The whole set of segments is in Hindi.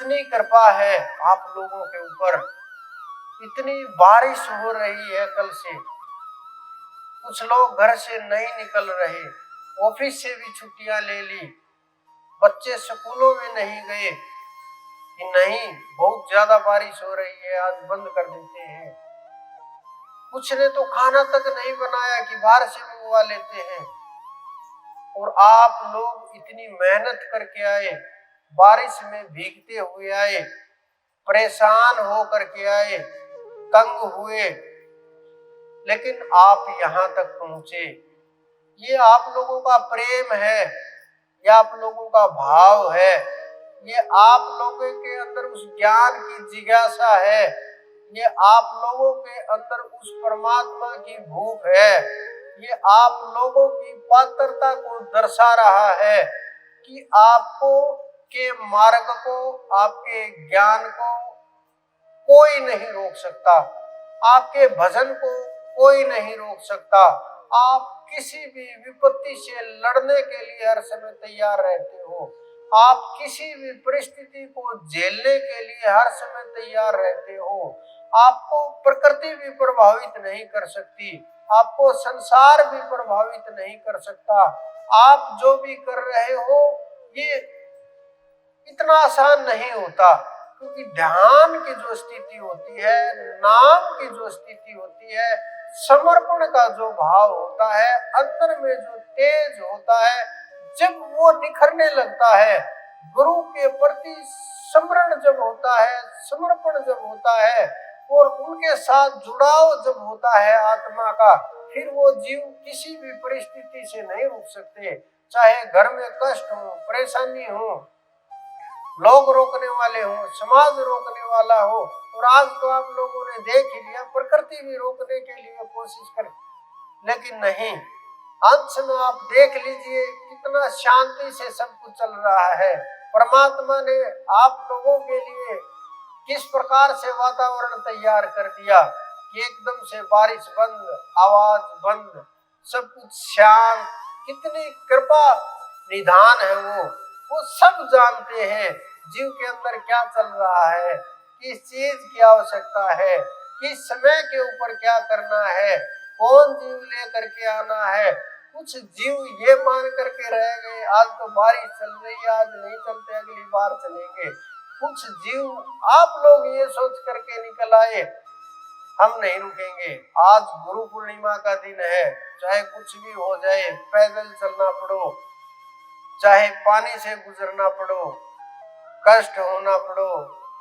इतनी कृपा है आप लोगों के ऊपर, इतनी बारिश हो रही है कल से, कुछ लोग घर से नहीं निकल रहे, ऑफिस से भी छुट्टियां ले ली, बच्चे स्कूलों में नहीं गए कि नहीं बहुत ज्यादा बारिश हो रही है आज बंद कर देते हैं। कुछ ने तो खाना तक नहीं बनाया कि बाहर से मंगवा लेते हैं। और आप लोग इतनी मेहनत करके आए, बारिश में भीगते हुए आए, परेशान हो करके आए, तंग हुए, लेकिन आप यहाँ तक पहुंचे। ये आप लोगों का प्रेम है, ये आप लोगों का भाव है, ये आप लोगों के अंदर उस ज्ञान की जिज्ञासा है, ये आप लोगों के अंदर उस परमात्मा की भूख है, ये आप लोगों की पात्रता को दर्शा रहा है कि आपको के मार्ग को, आपके ज्ञान को कोई नहीं रोक सकता, आपके भजन को कोई नहीं रोक सकता। आप किसी भी विपत्ति से लड़ने के लिए हर समय तैयार रहते हो, आप किसी भी परिस्थिति को झेलने के लिए हर समय तैयार रहते हो। आपको प्रकृति भी प्रभावित नहीं कर सकती, आपको संसार भी प्रभावित नहीं कर सकता। आप जो भी कर रहे हो ये इतना आसान नहीं होता, क्योंकि ध्यान की जो स्थिति होती है, नाम की जो स्थिति होती है, समर्पण का जो भाव होता है, अंदर में जो तेज होता है, जब वो निखरने लगता है, गुरु के प्रति स्मरण जब होता है, समर्पण जब होता है और उनके साथ जुड़ाव जब होता है आत्मा का, फिर वो जीव किसी भी परिस्थिति से नहीं रुक सकते। चाहे घर में कष्ट हो, परेशानी हो, लोग रोकने वाले हो, समाज रोकने वाला हो, और आज तो आप लोगों ने देख ही लिया प्रकृति भी रोकने के लिए कोशिश करे, लेकिन नहीं, अंत में आप देख लीजिए कितना शांति से सब कुछ चल रहा है। परमात्मा ने आप लोगों के लिए किस प्रकार से वातावरण तैयार कर दिया कि एकदम से बारिश बंद, आवाज बंद, सब कुछ शांत। कितनी कृपा निधान है वो सब जानते हैं जीव के अंदर क्या चल रहा है, किस चीज की आवश्यकता है, किस समय के ऊपर क्या करना है, कौन जीव लेकर के आना है। कुछ जीव ये मान करके रह गए आज तो बारिश चल रही है, आज नहीं चलते, अगली बार चलेंगे। कुछ जीव आप लोग ये सोच करके निकल आए हम नहीं रुकेंगे, आज गुरु पूर्णिमा का दिन है, चाहे कुछ भी हो जाए, पैदल चलना पड़ो, चाहे पानी से गुजरना पड़ो, कष्ट होना पड़ो।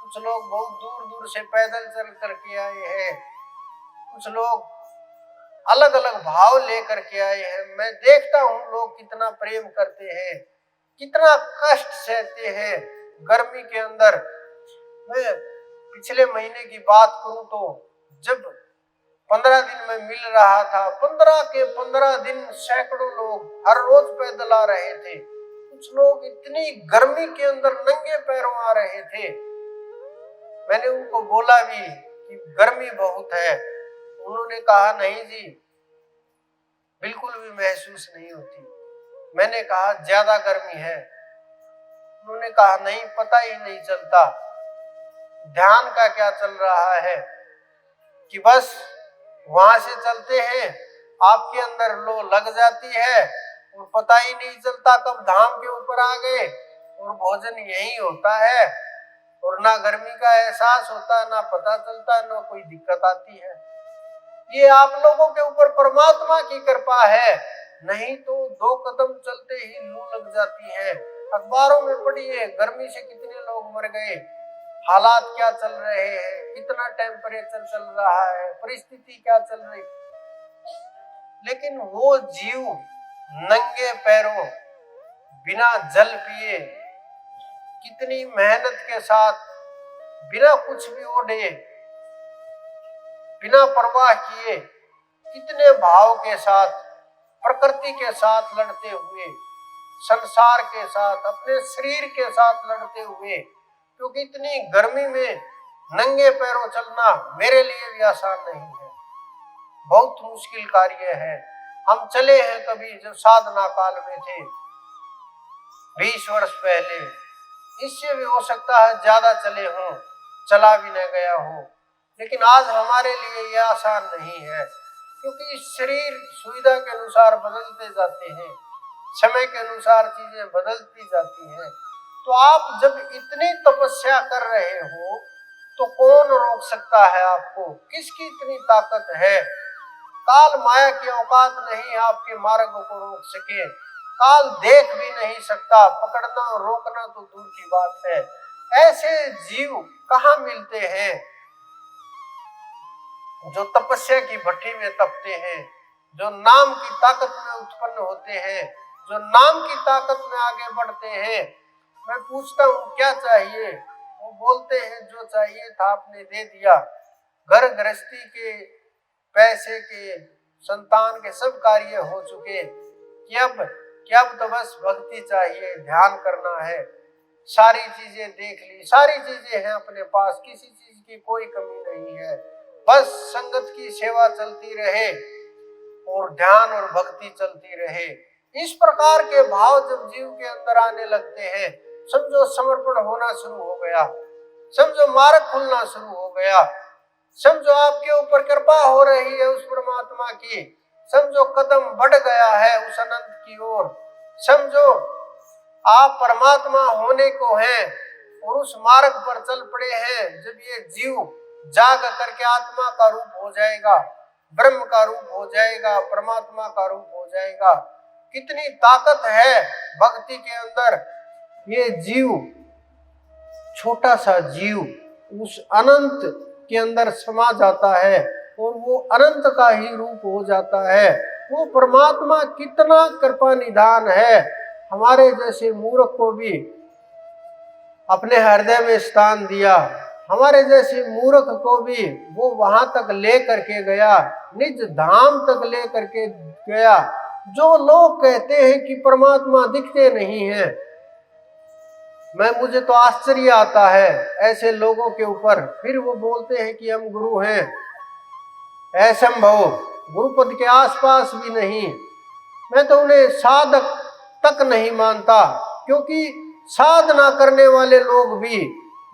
कुछ लोग बहुत दूर दूर से पैदल चल करके आए हैं, कुछ लोग अलग अलग भाव लेकर के आए हैं। मैं देखता हूँ लोग कितना प्रेम करते हैं, कितना कष्ट सहते हैं गर्मी के अंदर। मैं पिछले महीने की बात करूं तो जब 15 दिन में मिल रहा था, 15 के 15 दिन सैकड़ों लोग हर रोज पैदल आ रहे थे। कुछ लोग इतनी गर्मी के अंदर नंगे पैरों आ रहे थे। मैंने उनको बोला भी कि गर्मी बहुत है, उन्होंने कहा नहीं जी बिल्कुल भी महसूस नहीं होती। मैंने कहा ज्यादा गर्मी है, उन्होंने कहा नहीं पता ही नहीं चलता। ध्यान का क्या चल रहा है कि बस वहां से चलते हैं, आपके अंदर लो लग जाती है और पता ही नहीं चलता कब धाम के ऊपर आ गए, और भोजन यही होता है, और ना गर्मी का एहसास होता है, ना पता चलता, ना कोई दिक्कत आती है। ये आप लोगों के ऊपर परमात्मा की कृपा है, नहीं तो 2 कदम चलते ही लू लग जाती है। अखबारों में पढ़िए गर्मी से कितने लोग मर गए, हालात क्या चल रहे हैं, कितना टेम्परेचर चल रहा है, परिस्थिति क्या चल रही। लेकिन वो जीव नंगे पैरों बिना जल पिए, कितनी मेहनत के साथ, बिना कुछ भी ओढ़े, बिना परवाह किए, कितने भाव के साथ प्रकृति के साथ लड़ते हुए, संसार के साथ, अपने शरीर के साथ लड़ते हुए, क्योंकि इतनी गर्मी में नंगे पैरों चलना मेरे लिए भी आसान नहीं है, बहुत मुश्किल कार्य है। हम चले हैं कभी जब साधना काल में थे 20 वर्ष पहले, इससे भी हो सकता है ज्यादा चले हों, चला भी न गया हो। लेकिन आज हमारे लिए यह आसान नहीं है, क्योंकि शरीर सुविधा के अनुसार बदलते जाते हैं, समय के अनुसार चीजें बदलती जाती हैं। तो आप जब इतनी तपस्या कर रहे हो तो कौन रोक सकता है आपको? किसकी इतनी ताकत है? काल माया की औकात नहीं आपके मार्ग को रोक सके। काल देख भी नहीं सकता, पकड़ना और रोकना तो दूर की बात है। ऐसे जीव कहाँ मिलते हैं जो तपस्या की भट्टी में तपते हैं, जो नाम की ताकत में उत्पन्न होते हैं, जो नाम की ताकत में आगे बढ़ते हैं। मैं पूछता हूँ क्या चाहिए? वो बोलते हैं जो चाहिए था आपने दे दिया। घर गृहस्थी के, पैसे के, संतान के सब कार्य हो चुके, कि अब तो बस भक्ति चाहिए, ध्यान करना है। सारी चीजें देख ली, सारी चीजें हैं अपने पास, किसी चीज की कोई कमी नहीं है। बस संगत की सेवा चलती रहे और ध्यान और भक्ति चलती रहे। इस प्रकार के भाव जब जीव के अंदर आने लगते हैं, समझो समर्पण होना शुरू हो गया, समझो मार्ग खुलना शुरू हो गया, समझो आपके ऊपर कृपा हो रही है उस परमात्मा की, समझो कदम बढ़ गया है उस अनंत की ओर, समझो आप परमात्मा होने को हैं और उस मार्ग पर चल पड़े हैं। जब ये जीव जाग करके आत्मा का रूप हो जाएगा, ब्रह्म का रूप हो जाएगा, परमात्मा का रूप हो जाएगा। कितनी ताकत है भक्ति के अंदर। ये जीव, छोटा सा जीव उस अनंत के अंदर समा जाता है और वो अनंत का ही रूप हो जाता है। वो परमात्मा कितना कृपा निधान है, हमारे जैसे मूर्ख को भी अपने हृदय में स्थान दिया, हमारे जैसे मूर्ख को भी वो वहां तक ले करके गया, निज धाम तक ले करके गया। जो लोग कहते हैं कि परमात्मा दिखते नहीं है, मुझे तो आश्चर्य आता है ऐसे लोगों के ऊपर। फिर वो बोलते हैं कि हम गुरु हैं। असंभव, गुरुपद के आसपास भी नहीं। मैं तो उन्हें साधक तक नहीं मानता, क्योंकि साधना करने वाले लोग भी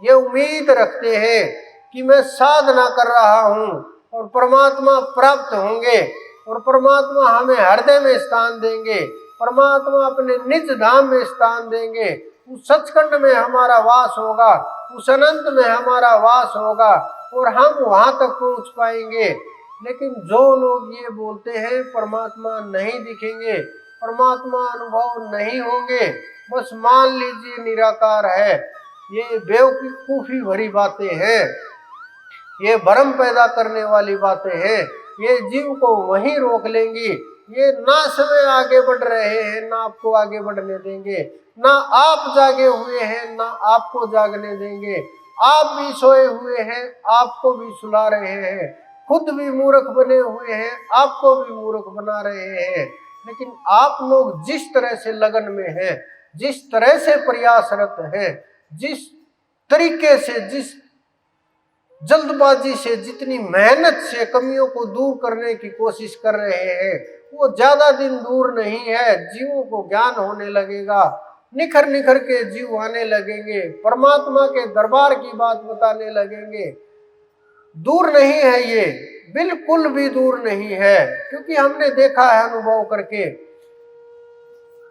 ये उम्मीद रखते हैं कि मैं साधना कर रहा हूँ और परमात्मा प्राप्त होंगे और परमात्मा हमें हृदय में स्थान देंगे, परमात्मा अपने निज धाम में स्थान देंगे, उस सचखंड में हमारा वास होगा, उस अनंत में हमारा वास होगा और हम वहां तक पहुंच पाएंगे। लेकिन जो लोग ये बोलते हैं परमात्मा नहीं दिखेंगे, परमात्मा अनुभव नहीं होंगे, बस मान लीजिए निराकार है, ये बेवकूफी भरी बातें हैं, ये भ्रम पैदा करने वाली बातें हैं। ये जीव को वहीं रोक लेंगी। ये ना समय आगे बढ़ रहे हैं, ना आपको आगे बढ़ने देंगे, ना आप जागे हुए हैं, ना आपको जागने देंगे। आप भी सोए हुए हैं, आपको भी सुला रहे हैं, खुद भी मूर्ख बने हुए हैं, आपको भी मूर्ख बना रहे हैं। लेकिन आप लोग जिस तरह से लगन में हैं, जिस तरह से प्रयासरत हैं, जिस तरीके से, जिस जल्दबाजी से, जितनी मेहनत से कमियों को दूर करने की कोशिश कर रहे हैं, वो ज्यादा दिन दूर नहीं है। जीवों को ज्ञान होने लगेगा, निखर निखर के जीव आने लगेंगे, परमात्मा के दरबार की बात बताने लगेंगे। दूर नहीं है, ये बिल्कुल भी दूर नहीं है, क्योंकि हमने देखा है अनुभव करके।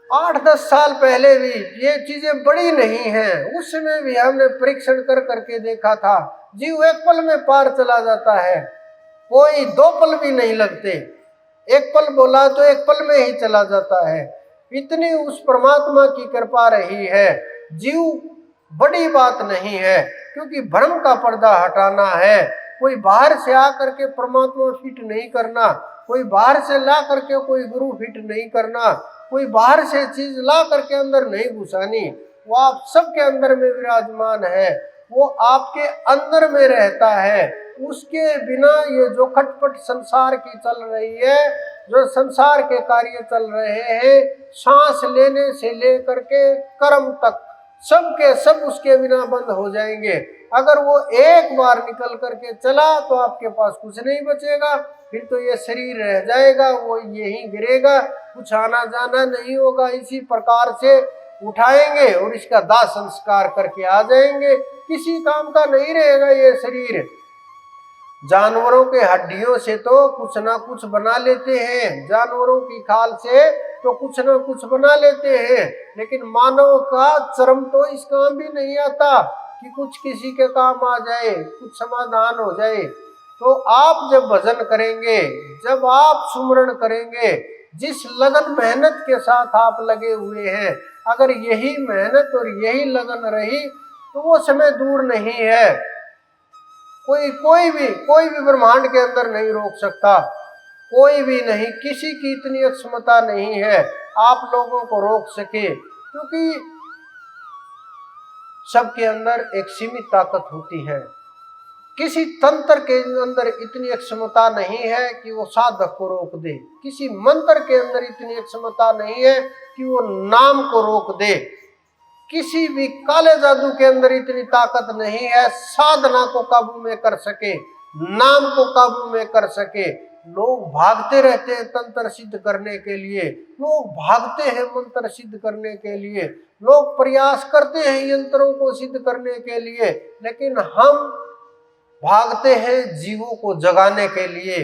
8-10 साल पहले भी ये चीजें बड़ी नहीं है, उस समय भी हमने परीक्षण कर करके देखा था। जीव एक पल में पार चला जाता है, कोई 2 पल भी नहीं लगते। एक पल बोला तो एक पल में ही चला जाता है। इतनी उस परमात्मा की कृपा रही है। जीव बड़ी बात नहीं है, क्योंकि भ्रम का पर्दा हटाना है। कोई बाहर से आकर के परमात्मा फिट नहीं करना, कोई बाहर से ला करके कोई गुरु फिट नहीं करना, कोई बाहर से चीज ला करके अंदर नहीं घुसानी। वो आप सबके अंदर में विराजमान है, वो आपके अंदर में रहता है। उसके बिना ये जो खटपट संसार की चल रही है, जो संसार के कार्य चल रहे हैं, सांस लेने से लेकर के कर्म तक, सब के सब उसके बिना बंद हो जाएंगे। अगर वो एक बार निकल करके चला तो आपके पास कुछ नहीं बचेगा, फिर तो ये शरीर रह जाएगा, वो यहीं गिरेगा, कुछ आना जाना नहीं होगा। इसी प्रकार से उठाएंगे और इसका दाह संस्कार करके आ जाएंगे। किसी काम का नहीं रहेगा ये शरीर। जानवरों के हड्डियों से तो कुछ ना कुछ बना लेते हैं, जानवरों की खाल से तो कुछ ना कुछ बना लेते हैं, लेकिन मानव का चरम तो इस काम भी नहीं आता कि कुछ किसी के काम आ जाए, कुछ समाधान हो जाए। तो आप जब भजन करेंगे, जब आप सुमरण करेंगे, जिस लगन मेहनत के साथ आप लगे हुए हैं, अगर यही मेहनत और यही लगन रही तो वो समय दूर नहीं है। कोई भी ब्रह्मांड के अंदर नहीं रोक सकता, कोई भी नहीं, किसी की इतनी क्षमता नहीं है आप लोगों को रोक सके, क्योंकि सबके अंदर एक सीमित ताकत होती है। किसी तंत्र के अंदर इतनी क्षमता नहीं है कि वो साधक को रोक दे, किसी मंत्र के अंदर इतनी क्षमता नहीं है कि वो नाम को रोक दे, किसी भी काले जादू के अंदर इतनी ताकत नहीं है साधना को काबू में कर सके, नाम को काबू में कर सके। लोग भागते रहते हैं तंत्र सिद्ध करने के लिए, लोग भागते हैं मंत्र सिद्ध करने के लिए, लोग प्रयास करते हैं यंत्रों को सिद्ध करने के लिए, लेकिन हम भागते हैं जीवों को जगाने के लिए,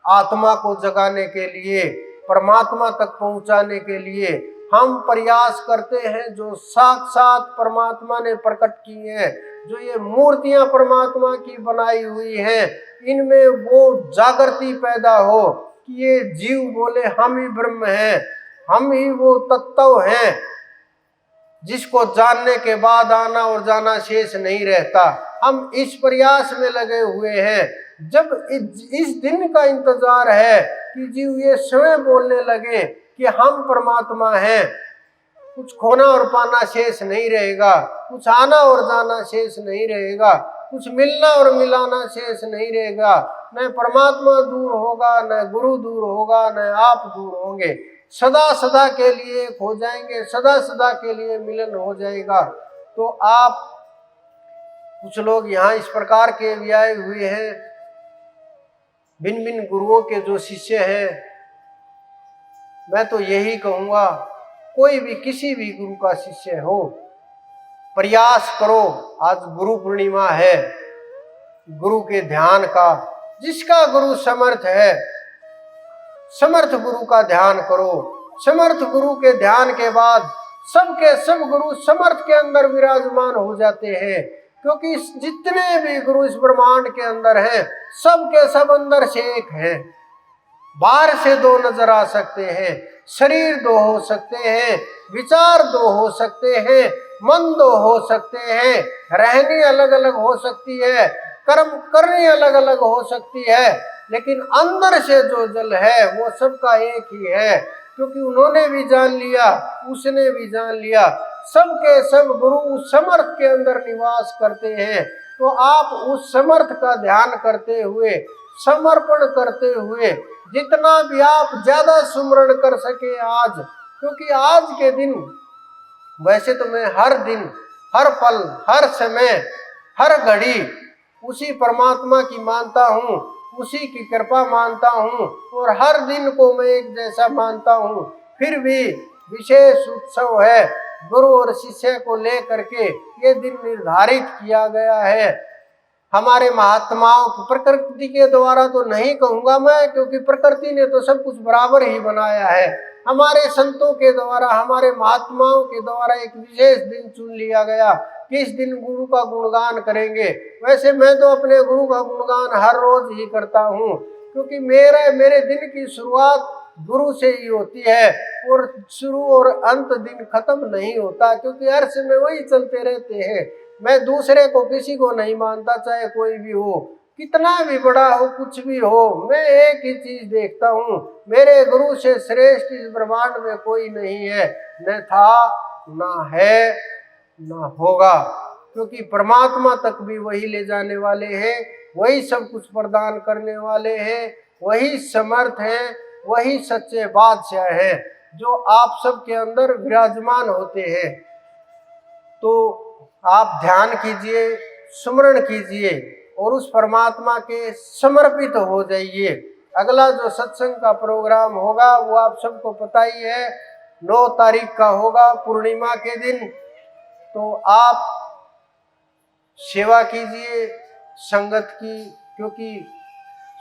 आत्मा को जगाने के लिए, परमात्मा तक पहुंचाने के लिए। हम प्रयास करते हैं जो साक्षात परमात्मा ने प्रकट की है, जो ये मूर्तियां परमात्मा की बनाई हुई हैं, इनमें वो जागृति पैदा हो कि ये जीव बोले हम ही ब्रह्म हैं, हम ही वो तत्व हैं जिसको जानने के बाद आना और जाना शेष नहीं रहता। हम इस प्रयास में लगे हुए हैं। जब इस दिन का इंतजार है कि जीव ये स्वयं बोलने लगे कि हम परमात्मा हैं, कुछ खोना और पाना शेष नहीं रहेगा, कुछ आना और जाना शेष नहीं रहेगा, कुछ मिलना और मिलाना शेष नहीं रहेगा, न परमात्मा दूर होगा, न गुरु दूर होगा, न आप दूर होंगे, सदा सदा के लिए एक हो जाएंगे, सदा सदा के लिए मिलन हो जाएगा। तो आप कुछ लोग यहाँ इस प्रकार के भी आए हुए हैं, भिन्न भिन्न गुरुओं के जो शिष्य हैं, मैं तो यही कहूँगा कोई भी किसी भी गुरु का शिष्य हो, प्रयास करो। आज गुरु पूर्णिमा है, गुरु के ध्यान का, जिसका गुरु समर्थ है, समर्थ गुरु का ध्यान करो। समर्थ गुरु के ध्यान के बाद सबके सब गुरु समर्थ के अंदर विराजमान हो जाते हैं, क्योंकि जितने भी गुरु इस ब्रह्मांड के अंदर हैं, सब के सब अंदर से एक हैं। बाहर से दो नजर आ सकते हैं, शरीर दो हो सकते हैं, विचार दो हो सकते हैं, मन दो हो सकते हैं, रहनी अलग अलग हो सकती है, कर्म करनी अलग अलग हो सकती है, लेकिन अंदर से जो जल है वो सबका एक ही है, क्योंकि उन्होंने भी जान लिया, उसने भी जान लिया, सबके सब गुरु उस समर्थ के अंदर निवास करते हैं। तो आप उस समर्थ का ध्यान करते हुए, समर्पण करते हुए, जितना भी आप ज्यादा सुमरण कर सके आज, क्योंकि आज के दिन, वैसे तो मैं हर दिन, हर पल, हर समय, हर घड़ी उसी परमात्मा की मानता हूँ, उसी की कृपा मानता हूँ, और हर दिन को मैं एक जैसा मानता हूँ। फिर भी विशेष उत्सव है, गुरु और शिष्य को लेकर के ये दिन निर्धारित किया गया है हमारे महात्माओं की, प्रकृति के द्वारा तो नहीं कहूँगा मैं, क्योंकि प्रकृति ने तो सब कुछ बराबर ही बनाया है। हमारे संतों के द्वारा, हमारे महात्माओं के द्वारा एक विशेष दिन चुन लिया गया कि इस दिन गुरु का गुणगान करेंगे। वैसे मैं तो अपने गुरु का गुणगान हर रोज ही करता हूँ, क्योंकि मेरे दिन की शुरुआत गुरु से ही होती है, और शुरू और अंत दिन खत्म नहीं होता, क्योंकि हर समय वही चलते रहते हैं। मैं दूसरे को, किसी को नहीं मानता, चाहे कोई भी हो, कितना भी बड़ा हो, कुछ भी हो, मैं एक ही चीज देखता हूँ, मेरे गुरु से श्रेष्ठ इस ब्रह्मांड में कोई नहीं है, न था, न है, न होगा, क्योंकि परमात्मा तक भी वही ले जाने वाले हैं, वही सब कुछ प्रदान करने वाले हैं, वही समर्थ हैं, वही सच्चे बादशाह हैं, जो आप सबके अंदर विराजमान होते हैं। तो आप ध्यान कीजिए, सुमरण कीजिए और उस परमात्मा के समर्पित हो जाइए। अगला जो सत्संग का प्रोग्राम होगा वो आप सबको पता ही है, 9 तारीख का होगा पूर्णिमा के दिन। तो आप सेवा कीजिए संगत की, क्योंकि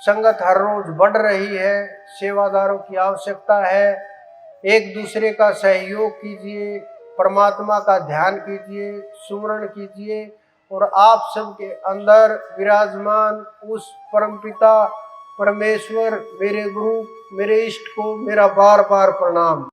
संगत हर रोज बढ़ रही है, सेवादारों की आवश्यकता है। एक दूसरे का सहयोग कीजिए, परमात्मा का ध्यान कीजिए, सुमरण कीजिए और आप सबके अंदर विराजमान उस परमपिता परमेश्वर मेरे गुरु मेरे इष्ट को मेरा बार बार प्रणाम।